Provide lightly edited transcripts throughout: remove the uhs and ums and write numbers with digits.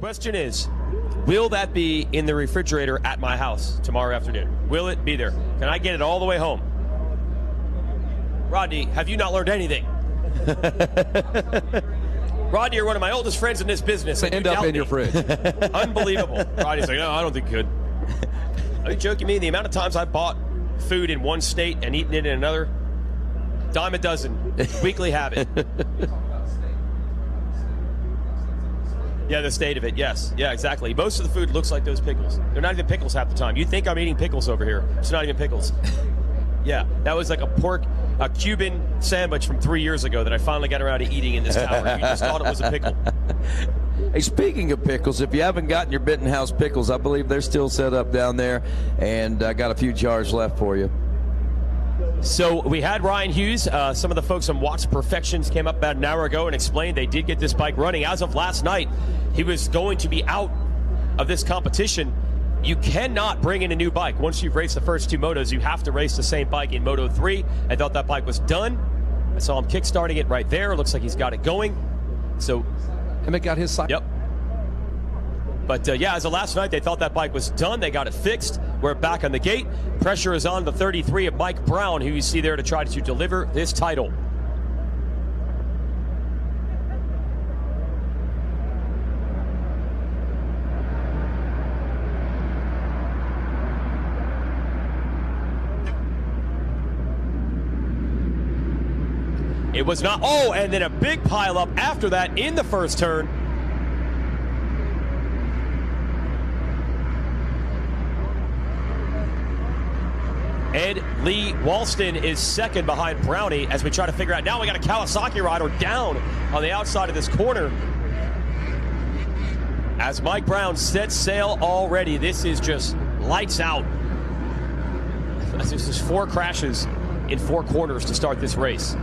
Question is, will that be in the refrigerator at my house tomorrow afternoon? Will it be there? Can I get it all the way home? Rodney, have you not learned anything? Rodney, you're one of my oldest friends in this business. End up in your fridge. Unbelievable. Rodney's like, no, I don't think you could. Are you joking me? The amount of times I bought food in one state and eaten it in another, dime a dozen. Weekly habit. Yeah, the state of it, yes. Yeah, exactly. Most of the food looks like those pickles. They're not even pickles half the time. You think I'm eating pickles over here. It's not even pickles. Yeah, that was like a Cuban sandwich from 3 years ago that I finally got around to eating in this tower. You just thought it was a pickle. Hey, speaking of pickles, if you haven't gotten your Benton House pickles, I believe they're still set up down there, and I got a few jars left for you. So we had Ryan Hughes. Some of the folks from Watts Perfections came up about an hour ago and explained they did get this bike running. As of last night, he was going to be out of this competition. You cannot bring in a new bike. Once you've raced the first two motos, you have to race the same bike in Moto 3. I thought that bike was done. I saw him kickstarting it right there. Looks like he's got it going. So, Emmett got his side. Yep. But yeah, as of last night, they thought that bike was done. They got it fixed. We're back on the gate. Pressure is on the 33 of Mike Brown, who you see there to try to deliver this title. It was not, oh, and then a big pile up after that in the first turn. Ed Lee Walston is second behind Brownie as we try to figure out. Now we got a Kawasaki rider down on the outside of this corner. As Mike Brown sets sail already, this is just lights out. This is 4 crashes in 4 corners to start this race.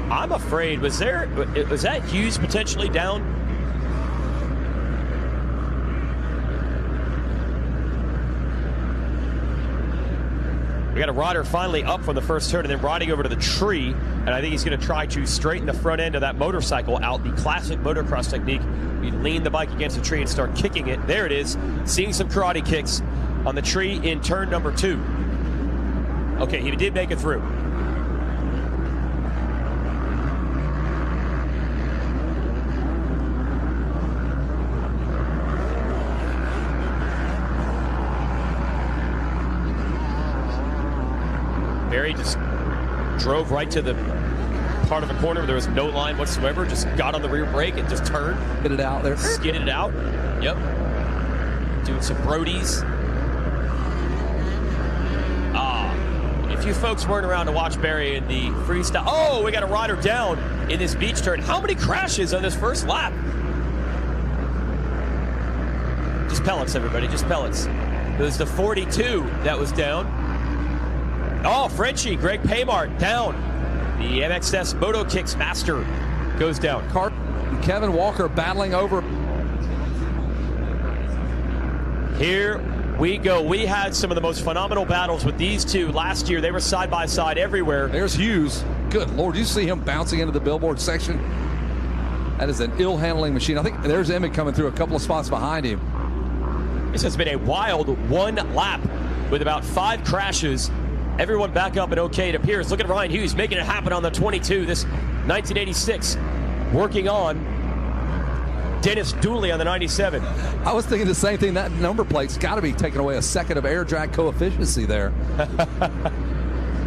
I'm afraid, was that Hughes potentially down? We got a rider finally up from the first turn and then riding over to the tree, and I think he's going to try to straighten the front end of that motorcycle out. The classic motocross technique. You lean the bike against the tree and start kicking it. There it is. Seeing some karate kicks on the tree in turn number 2. Okay, he did make it through. Barry just drove right to the part of the corner where there was no line whatsoever, just got on the rear brake and just turned. Get it out there. Skidded it out. Yep. Doing some Brodies. If you folks weren't around to watch Barry in the freestyle. Oh, we got a rider down in this beach turn. How many crashes on this first lap? Just pellets, everybody, just pellets. It was the 42 that was down. Oh, Frenchie, Greg Paymart down. The MXS Moto Kicks master goes down. Kevin Walker battling over. Here we go. We had some of the most phenomenal battles with these two last year. They were side by side everywhere. There's Hughes. Good Lord, you see him bouncing into the billboard section. That is an ill handling machine. I think there's Emmett coming through a couple of spots behind him. This has been a wild one lap with about 5 crashes. Everyone back up and okay, it appears. Look at Ryan Hughes making it happen on the 22. This 1986 working on Dennis Dooley on the 97. I was thinking the same thing. That number plate's got to be taking away a second of air drag coefficiency there.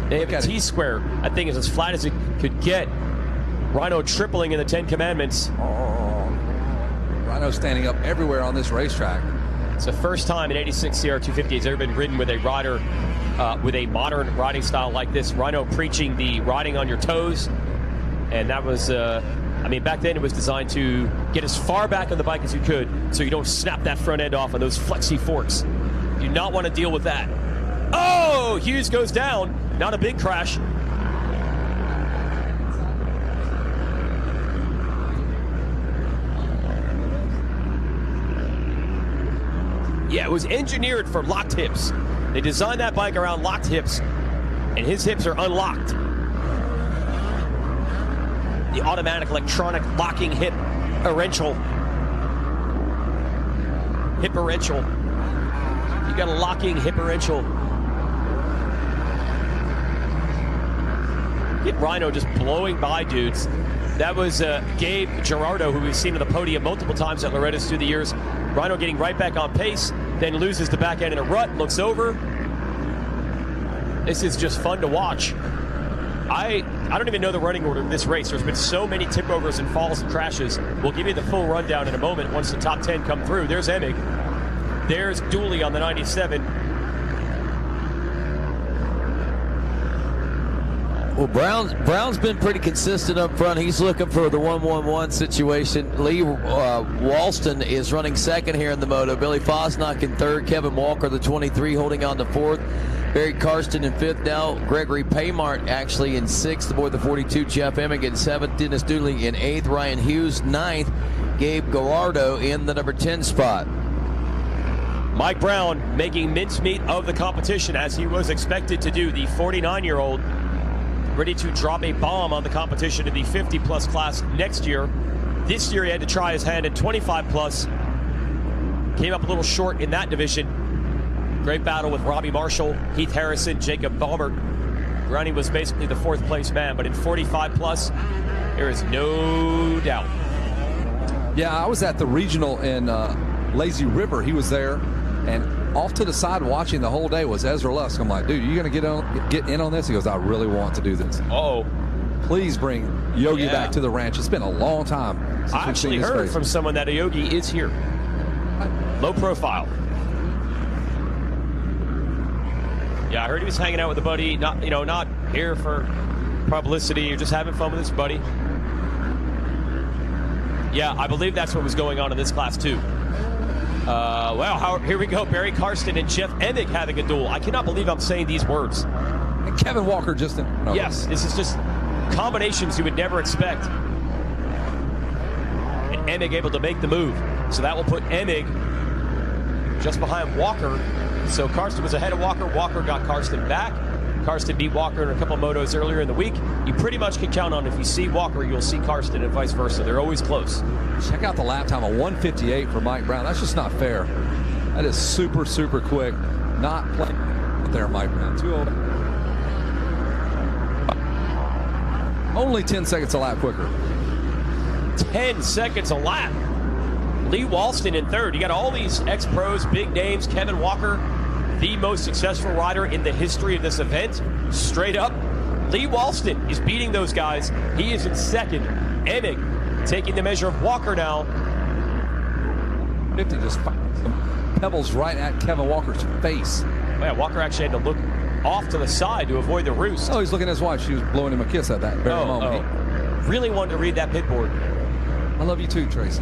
They have a T-square. That thing is as flat as it could get. Ryno tripling in the 10 Commandments. Ryno standing up everywhere on this racetrack. It's the first time in 86 CR250 has ever been ridden with a rider with a modern riding style like this. Ryno preaching the riding on your toes. And that was, I mean, back then it was designed to get as far back on the bike as you could so you don't snap that front end off on those flexi forks. You do not want to deal with that. Oh, Hughes goes down. Not a big crash. Yeah, it was engineered for locked hips. They designed that bike around locked hips, and his hips are unlocked. the automatic electronic locking hip differential. Hip differential. You got a locking hip differential. Get Ryno just blowing by dudes. That was Gabe Gerardo, who we've seen on the podium multiple times at Loretta's through the years. Ryno getting right back on pace, then loses the back end in a rut, looks over. This is just fun to watch. I don't even know the running order of this race. There's been so many tip overs and falls and crashes. We'll give you the full rundown in a moment once the top 10 come through. There's Emig. There's Dooley on the 97. Well, Brown's been pretty consistent up front. He's looking for the 1-1-1 situation. Lee Walston is running second here in the Moto. Billy Fosnock in third. Kevin Walker, the 23, holding on to fourth. Barry Karsten in fifth now. Gregory Paymart actually in sixth aboard the 42. Jeff Emig in seventh. Dennis Dooley in eighth. Ryan Hughes ninth. Gabe Gallardo in the number 10 spot. Mike Brown making mincemeat of the competition as he was expected to do. The 49-year-old ready to drop a bomb on the competition in the 50-plus class next year. This year he had to try his hand at 25-plus. Came up a little short in that division. Great battle with Robbie Marshall, Heath Harrison, Jacob Baumert. Brownie was basically the fourth-place man, but in 45-plus, there is no doubt. Yeah, I was at the regional in Lazy River. He was there, and off to the side watching the whole day was Ezra Lusk. I'm like, dude, you going to get in on this? He goes, I really want to do this. Uh-oh. Please bring Yogi back to the ranch. It's been a long time since I we've seen actually this heard race. from someone that Yogi is here. Low profile. Yeah, I heard he was hanging out with a buddy, not here for publicity or just having fun with his buddy. Yeah, I believe that's what was going on in this class too. Wow, here we go. Barry Karsten and Jeff Emig having a duel. I cannot believe I'm saying these words. And Kevin Walker just in. No. Yes, this is just combinations you would never expect. And Emig able to make the move. So that will put Emig just behind Walker. So Karsten was ahead of Walker. Walker got Karsten back. Karsten beat Walker in a couple of motos earlier in the week. You pretty much can count on if you see Walker, you'll see Karsten and vice versa. They're always close. Check out the lap time of 1:58 for Mike Brown. That's just not fair. That is super, super quick. Not playing there, Mike Brown. 2:08. Only 10 seconds a lap quicker. 10 seconds a lap. Lee Walston in third. You got all these ex-pros, big names. Kevin Walker, the most successful rider in the history of this event. Straight up, Lee Walston is beating those guys. He is in second. Emig taking the measure of Walker now. 50 just some pebbles right at Kevin Walker's face. Yeah, Walker actually had to look off to the side to avoid the roost. Oh, he's looking at his wife. She was blowing him a kiss at that very moment. Really wanted to read that pit board. I love you too, Tracy.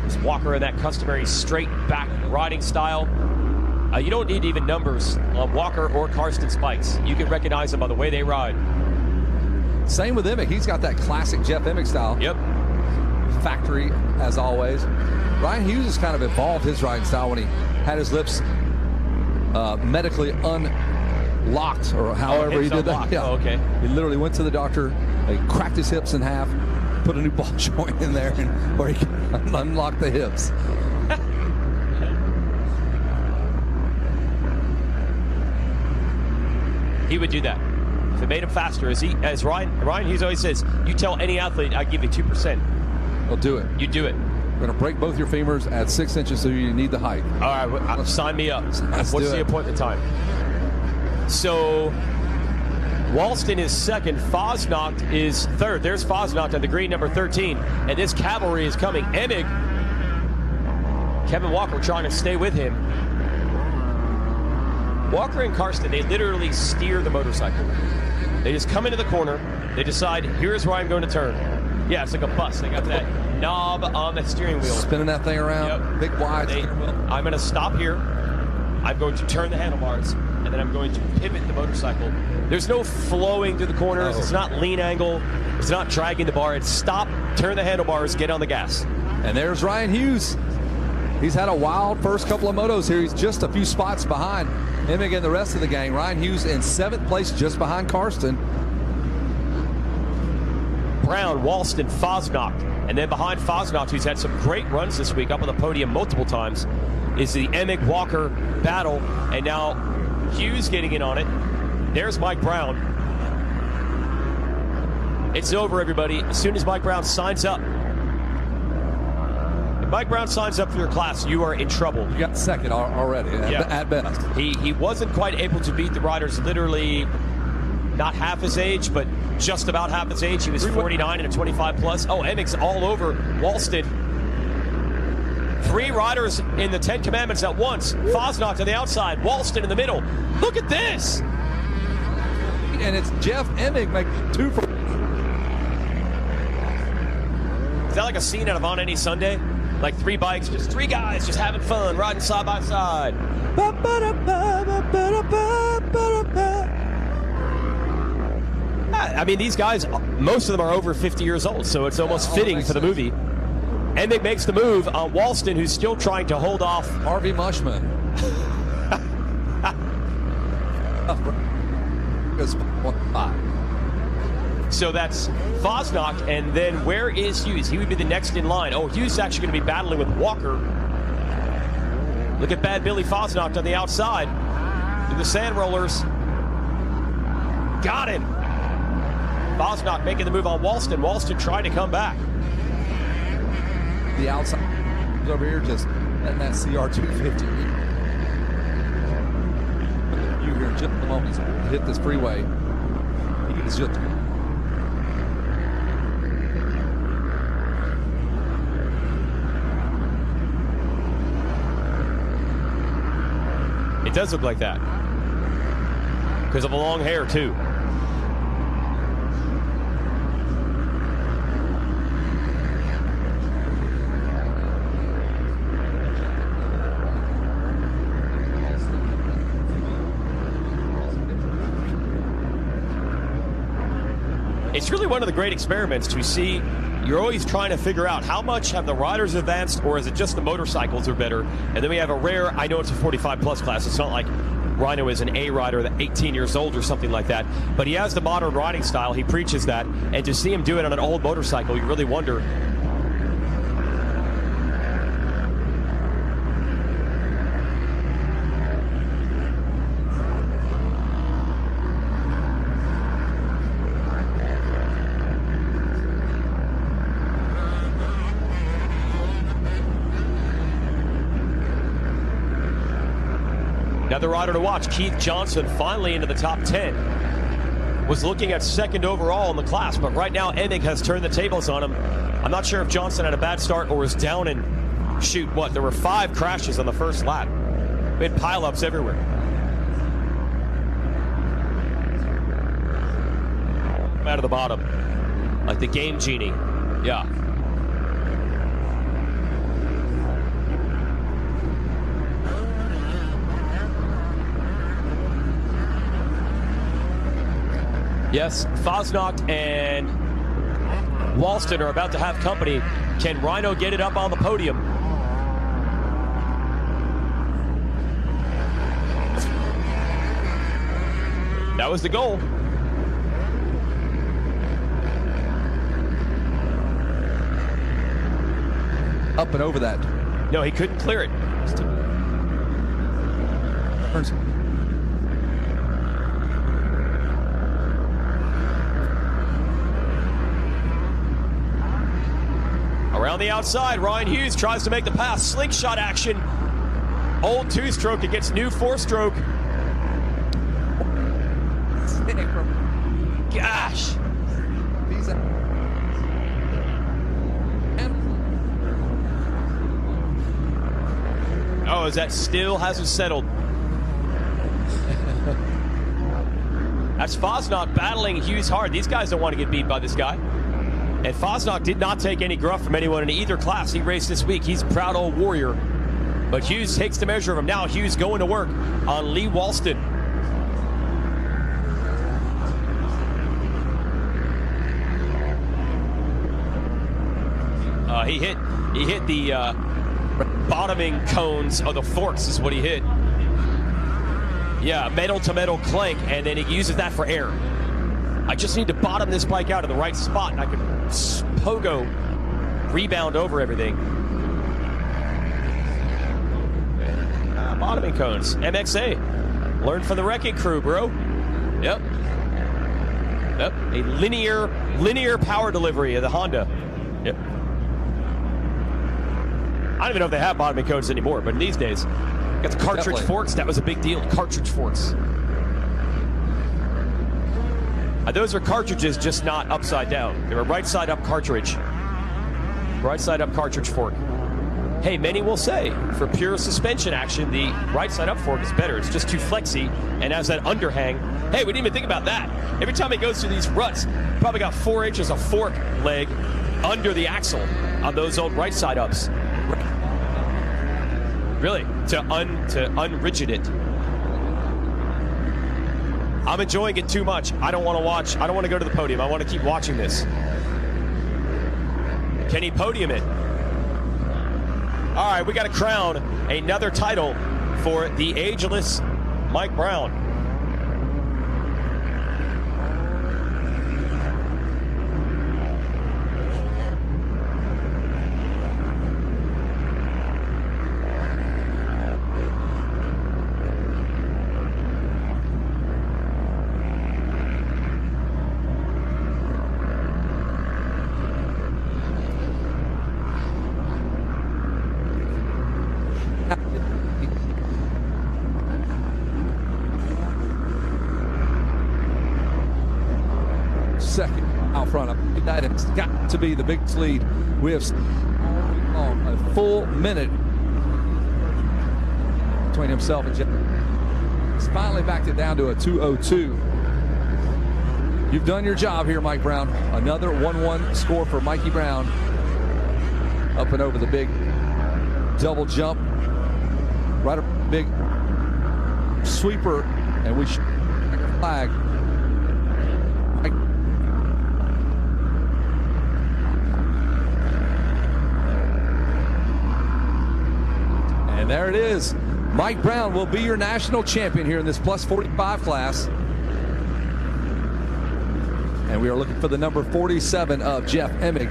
It's Walker in that customary straight back riding style. You don't need even numbers on Walker or Karsten spikes. You can recognize them by the way they ride. Same with Emig. He's got that classic Jeff Emig style. Yep. Factory, as always. Ryan Hughes has kind of evolved his riding style when he had his lips medically unlocked, or however he did that. Yeah. Oh, okay. He literally went to the doctor, he cracked his hips in half, put a new ball joint in there, and where he can unlock the hips. He would do that if it made him faster. As Ryan Hughes always says, you tell any athlete, I give you 2%. He'll do it. You do it. We're going to break both your femurs at 6 inches, so you need the height. All right, sign me up. Let's What's do the it. appointment time? So Walston is second. Fosnock is third. There's Fosnock on the green, number 13. And this cavalry is coming. Emig, Kevin Walker trying to stay with him. Walker and Karsten, they literally steer the motorcycle. They just come into the corner. They decide, here's where I'm going to turn. Yeah, it's like a bus. They got that knob on the steering wheel. Spinning that thing around. Yep. Big wide steering wheel. I'm going to stop here. I'm going to turn the handlebars, and then I'm going to pivot the motorcycle. There's no flowing through the corners. No. It's not lean angle. It's not dragging the bar. It's stop, turn the handlebars, get on the gas. And there's Ryan Hughes. He's had a wild first couple of motos here. He's just a few spots behind Emig and the rest of the gang. Ryan Hughes in 7th place, just behind Karsten. Brown, Walston, Fosnacht. And then behind Fosnacht, who's had some great runs this week, up on the podium multiple times, is the Emig-Walker battle. And now Hughes getting in on it. There's Mike Brown. It's over, everybody. As soon as Mike Brown signs up, if Mike Brown signs up for your class, you are in trouble. You got second already, at best. He wasn't quite able to beat the riders, literally not half his age, but just about half his age. He was 49 and a 25 plus. Oh, Emig's all over Walston. 3 riders in the 10 Commandments at once. Fosnacht to the outside, Walston in the middle. Look at this. And it's Jeff Emig making 2 for. Is that like a scene out of On Any Sunday? Like 3 bikes, just 3 guys just having fun, riding side by side. I mean, these guys, most of them are over 50 years old, so it's almost fitting for the movie. Emig makes the move on Walston, who's still trying to hold off Harvey Mushman. So that's Fosnacht, and then where is Hughes? He would be the next in line. Oh, Hughes is actually going to be battling with Walker. Look at bad Billy Fosnacht on the outside. Through the sand rollers. Got him. Fosnacht making the move on Walston. Walston trying to come back. The outside over here just letting that CR250. You hear just the moment he's hit this freeway. He is just. It does look like that. Because of the long hair, too. It's really one of the great experiments to see. You're always trying to figure out how much have the riders advanced, or is it just the motorcycles are better? And then we have a rare, I know it's a 45 plus class. It's not like Ryno is an A rider that 18 years old or something like that, but he has the modern riding style. He preaches that, and to see him do it on an old motorcycle, you really wonder. Another rider to watch, Keith Johnson, finally into the top 10. Was looking at second overall in the class, but right now Emig has turned the tables on him. I'm not sure if Johnson had a bad start or was down and shoot, what? There were 5 crashes on the first lap. We had pileups everywhere. Out of the bottom, like the game genie. Yeah. Yes, Fosnacht and Walston are about to have company. Can Ryno get it up on the podium? That was the goal. Up and over that. No, he couldn't clear it. Around the outside, Ryan Hughes tries to make the pass. Slingshot action. Old 2-stroke against new 4-stroke. Gosh. Oh, is that still hasn't settled? That's Fosnacht battling Hughes hard. These guys don't want to get beat by this guy. And Fosnacht did not take any gruff from anyone in either class he raced this week. He's a proud old warrior. But Hughes takes the measure of him. Now Hughes going to work on Lee Walston. He hit the bottoming cones of the forks is what he hit. Yeah, metal to metal clank, and then he uses that for air. I just need to bottom this bike out in the right spot, and I can pogo rebound over everything. Bottoming cones, MXA. Learn from the Wrecking Crew, bro. Yep. Yep. A linear power delivery of the Honda. Yep. I don't even know if they have bottoming cones anymore, but in these days, got the cartridge Definitely. forks. That was a big deal. Cartridge forks. Those are cartridges, just not upside down. They're a right side up cartridge. Right side up cartridge fork. Hey, many will say for pure suspension action, the right side up fork is better. It's just too flexy and has that underhang. Hey, we didn't even think about that. Every time it goes through these ruts, probably got 4 inches of fork leg under the axle on those old right side ups. Really, to unrigid it. I'm enjoying it too much. I don't want to watch. I don't want to go to the podium. I want to keep watching this. Can he podium it? All right, we got to crown another title for the ageless Mike Brown. Second out front. That has got to be the biggest lead. We have a full minute between himself and Jeff. He's finally backed it down to a 2:02. You've done your job here, Mike Brown. Another 1-1 score for Mikey Brown. Up and over the big double jump. Right a big sweeper, and we flag. And there it is. Mike Brown will be your national champion here in this plus 45 class. And we are looking for the number 47 of Jeff Emig.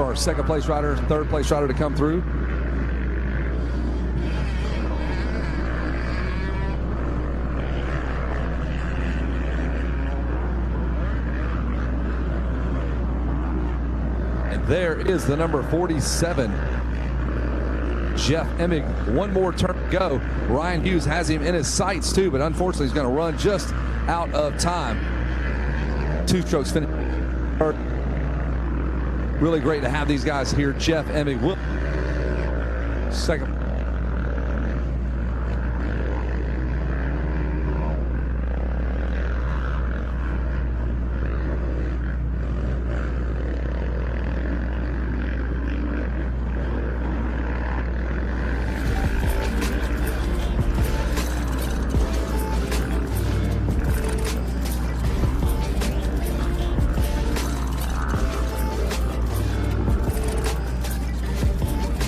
Our second place rider, third place rider to come through. There is the number 47, Jeff Emig. One more turn to go. Ryan Hughes has him in his sights too, but unfortunately he's going to run just out of time. 2 strokes finish. Really great to have these guys here. Jeff Emig will second.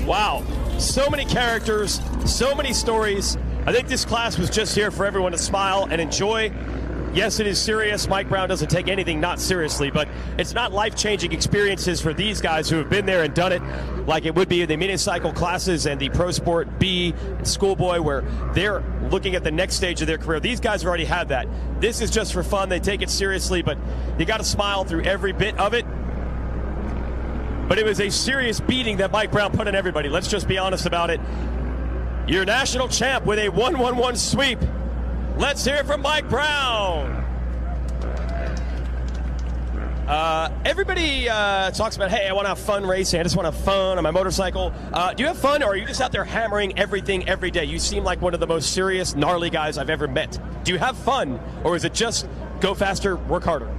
Wow, so many characters, so many stories. I think this class was just here for everyone to smile and enjoy. Yes, it is serious. Mike Brown doesn't take anything not seriously, but it's not life-changing experiences for these guys who have been there and done it like it would be in the mini-cycle classes and the Pro Sport B and Schoolboy, where they're looking at the next stage of their career. These guys have already had that. This is just for fun. They take it seriously, but you got to smile through every bit of it. But it was a serious beating that Mike Brown put on everybody. Let's just be honest about it. Your national champ with a 1-1-1 sweep. Let's hear it from Mike Brown. Everybody talks about, hey, I want to have fun racing. I just want to have fun on my motorcycle. Do you have fun, or are you just out there hammering everything every day? You seem like one of the most serious, gnarly guys I've ever met. Do you have fun, or is it just go faster, work harder?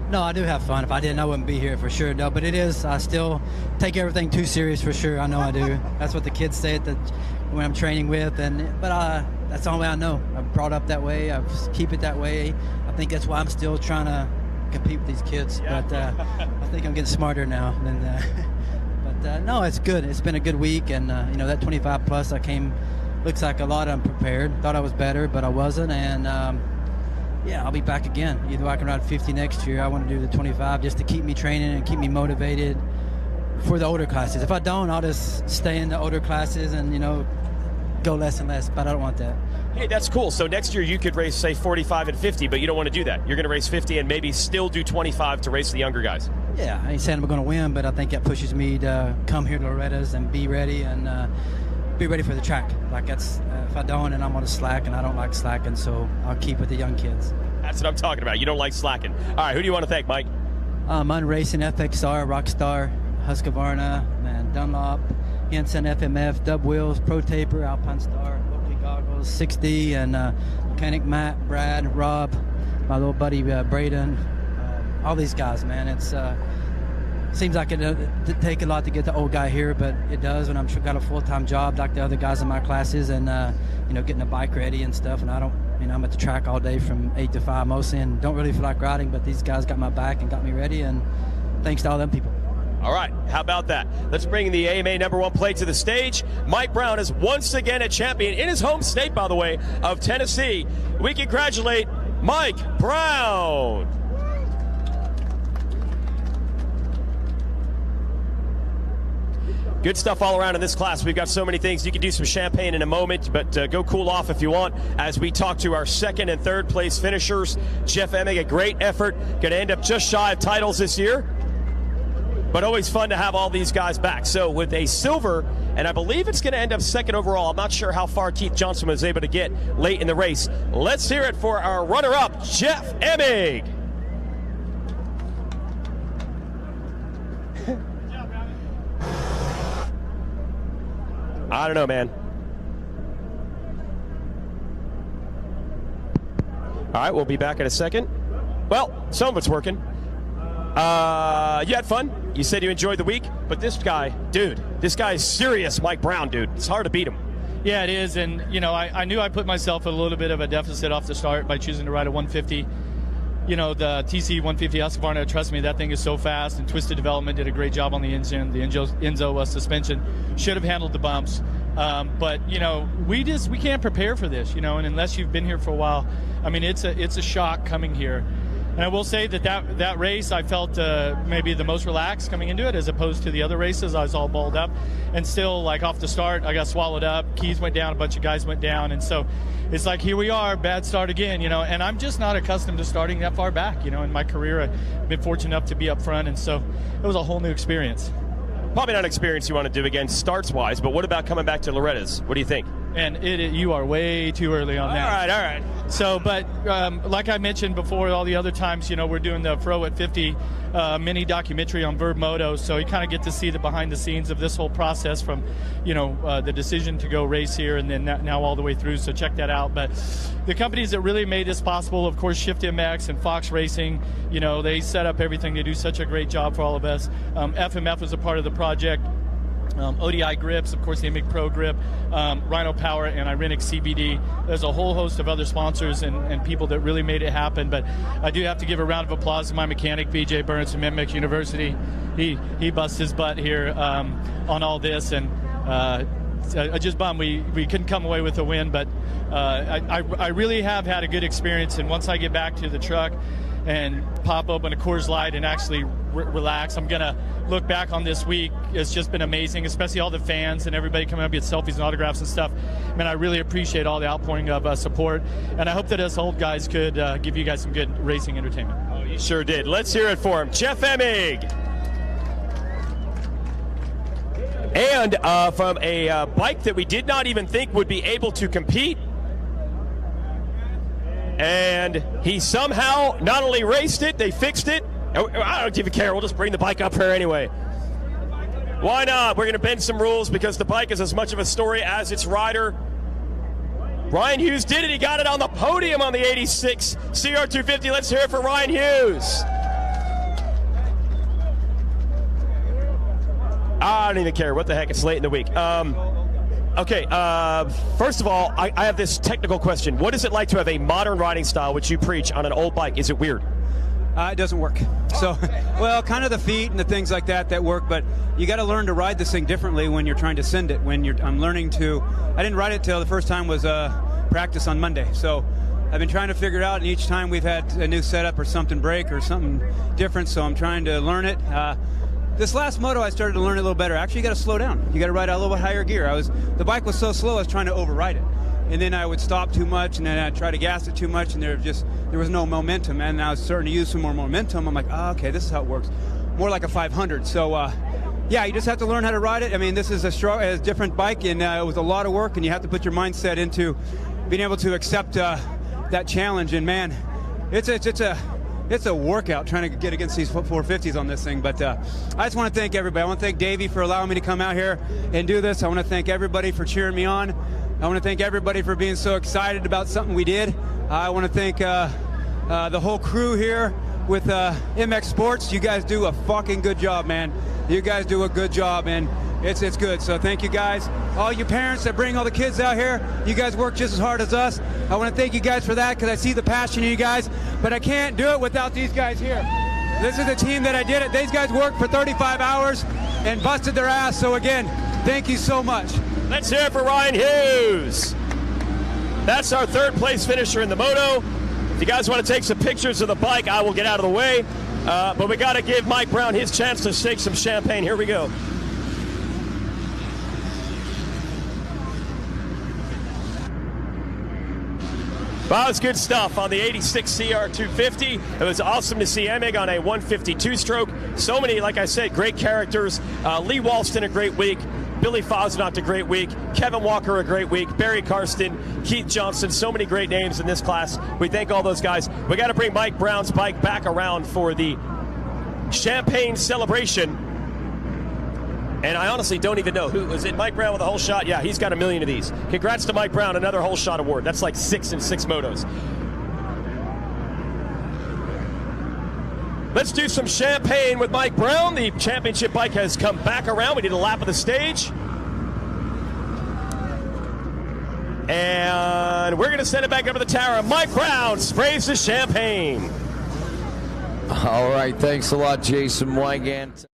No, I do have fun. If I didn't, I wouldn't be here for sure. No, but it is. I still take everything too serious for sure. I know I do. That's what the kids say when I'm training with. But that's the only way I know. I'm brought up that way. I keep it that way. I think that's why I'm still trying to compete with these kids. But I think I'm getting smarter now. But no, it's good. It's been a good week, and that 25 plus I came. Looks like a lot unprepared. Thought I was better, but I wasn't. And I'll be back again. Either I can ride 50 next year. I want to do the 25 just to keep me training and keep me motivated for the older classes. If I don't, I'll just stay in the older classes and go less and less. But I don't want that. Hey, that's cool. So next year you could race, say, 45 and 50, but you don't want to do that. You're going to race 50 and maybe still do 25 to race the younger guys. Yeah, I ain't saying I'm going to win, but I think that pushes me to come here to Loretta's and be ready and be ready for the track. Like that's if I don't, and I'm on a slack, and I don't like slacking, so I'll keep with the young kids. That's what I'm talking about. You don't like slacking. All right, who do you want to thank, Mike? Mun Racing, FXR, Rockstar, Husqvarna, Dunlop, Henson, FMF, Dub Wheels, Pro Taper, Alpine Star, Oakley Goggles, 6D, and Mechanic Matt, Brad, Rob, my little buddy Braden, all these guys, man. It's seems like it take a lot to get the old guy here, but it does. And I'm sure got a full-time job like the other guys in my classes, and getting a bike ready and stuff. And I don't, I'm at the track all day from 8 to 5 mostly, and don't really feel like riding. But these guys got my back and got me ready, and thanks to all them people. All right, how about that? Let's bring the AMA #1 plate to the stage. Mike Brown is once again a champion in his home state, by the way, of Tennessee. We congratulate Mike Brown. Good stuff all around in this class. We've got so many things. You can do some champagne in a moment, but go cool off if you want as we talk to our second and third place finishers. Jeff Emig, a great effort. Going to end up just shy of titles this year, but always fun to have all these guys back. So with a silver, and I believe it's going to end up second overall. I'm not sure how far Keith Johnson was able to get late in the race. Let's hear it for our runner-up, Jeff Emig. I don't know, man. All right, we'll be back in a second. Well, some of it's working. You had fun. You said you enjoyed the week, but this guy, dude, this guy is serious, Mike Brown, dude. It's hard to beat him. Yeah, it is, and I knew I put myself at a little bit of a deficit off the start by choosing to ride a 150. The TC 150 Husqvarna, trust me, that thing is so fast, and Twisted Development did a great job on the engine. The Enzo suspension should have handled the bumps. But we can't prepare for this, and unless you've been here for a while, I mean, it's a shock coming here. And I will say that race, I felt maybe the most relaxed coming into it, as opposed to the other races. I was all balled up, and still, like, off the start, I got swallowed up. Keys went down, a bunch of guys went down, and so it's like, here we are, bad start again, and I'm just not accustomed to starting that far back. In my career, I've been fortunate enough to be up front, and so it was a whole new experience. Probably not an experience you want to do again starts-wise, but what about coming back to Loretta's? What do you think? And you are way too early on that. All right. So, but like I mentioned before, all the other times, we're doing the Fro at 50 mini documentary on Verb Moto, so you kind of get to see the behind the scenes of this whole process from, the decision to go race here and then now all the way through. So check that out. But the companies that really made this possible, of course, Shift MX and Fox Racing, they set up everything. They do such a great job for all of us. FMF was a part of the project. ODI Grips, of course, the MIG Pro Grip, Ryno Power, and Irenic CBD. There's a whole host of other sponsors and people that really made it happen. But I do have to give a round of applause to my mechanic, BJ Burns from MMX University. He busts his butt here on all this, and I just bummed we couldn't come away with a win. But I really have had a good experience, and once I get back to the truck and pop open a Coors Light and actually relax, I'm gonna look back on this week. It's just been amazing, especially all the fans and everybody coming up to get selfies and autographs and stuff. Man, I really appreciate all the outpouring of support, and I hope that us old guys could give you guys some good racing entertainment. Oh, you sure did. Let's hear it for him, Jeff Emig. And from a bike that we did not even think would be able to compete, and he somehow not only raced it, they fixed it. I don't even care. We'll just bring the bike up here anyway. Why not? We're going to bend some rules because the bike is as much of a story as its rider. Ryan Hughes did it. He got it on the podium on the 86 CR250. Let's hear it for Ryan Hughes. I don't even care. What the heck? It's late in the week. Okay, first of all, I have this technical question. What is it like to have a modern riding style, which you preach, on an old bike? Is it weird? It doesn't work. So, well, kind of the feet and the things like that work, but you got to learn to ride this thing differently when you're trying to send it. I'm learning to. I didn't ride it till the first time was practice on Monday. So I've been trying to figure it out, and each time we've had a new setup or something break or something different. So I'm trying to learn it. This last moto, I started to learn it a little better. Actually, you got to slow down. You got to ride out a little bit higher gear. The bike was so slow, I was trying to override it. And then I would stop too much, and then I'd try to gas it too much, and there was no momentum. And I was starting to use some more momentum. I'm like, okay, this is how it works. More like a 500. So, yeah, you just have to learn how to ride it. I mean, this is a different bike, and it was a lot of work, and you have to put your mindset into being able to accept that challenge. And man, it's a workout trying to get against these 450s on this thing. But I just want to thank everybody. I want to thank Davey for allowing me to come out here and do this. I want to thank everybody for cheering me on. I want to thank everybody for being so excited about something we did. I want to thank the whole crew here with MX Sports. You guys do a fucking good job, man. You guys do a good job, and it's good. So thank you guys. All you parents that bring all the kids out here, you guys work just as hard as us. I want to thank you guys for that, because I see the passion in you guys, but I can't do it without these guys here. This is the team that I did it. These guys worked for 35 hours and busted their ass. So again, thank you so much. Let's hear it for Ryan Hughes. That's our third place finisher in the moto. If you guys want to take some pictures of the bike, I will get out of the way. But we got to give Mike Brown his chance to shake some champagne. Here we go. Wow, it's good stuff on the 86 CR250. It was awesome to see Emig on a 152 stroke. So many, like I said, great characters. Lee Walston, a great week. Billy Fosnacht, a great week. Kevin Walker, a great week. Barry Karsten, Keith Johnson, so many great names in this class. We thank all those guys. We got to bring Mike Brown's bike back around for the champagne celebration. And I honestly don't even know who was it. Mike Brown with a whole shot? Yeah, he's got a million of these. Congrats to Mike Brown, another whole shot award. That's like 6 in 6 motos. Let's do some champagne with Mike Brown. The championship bike has come back around. We did a lap of the stage. And we're going to send it back up to the tower. Mike Brown sprays the champagne. All right, thanks a lot, Jason Wygant.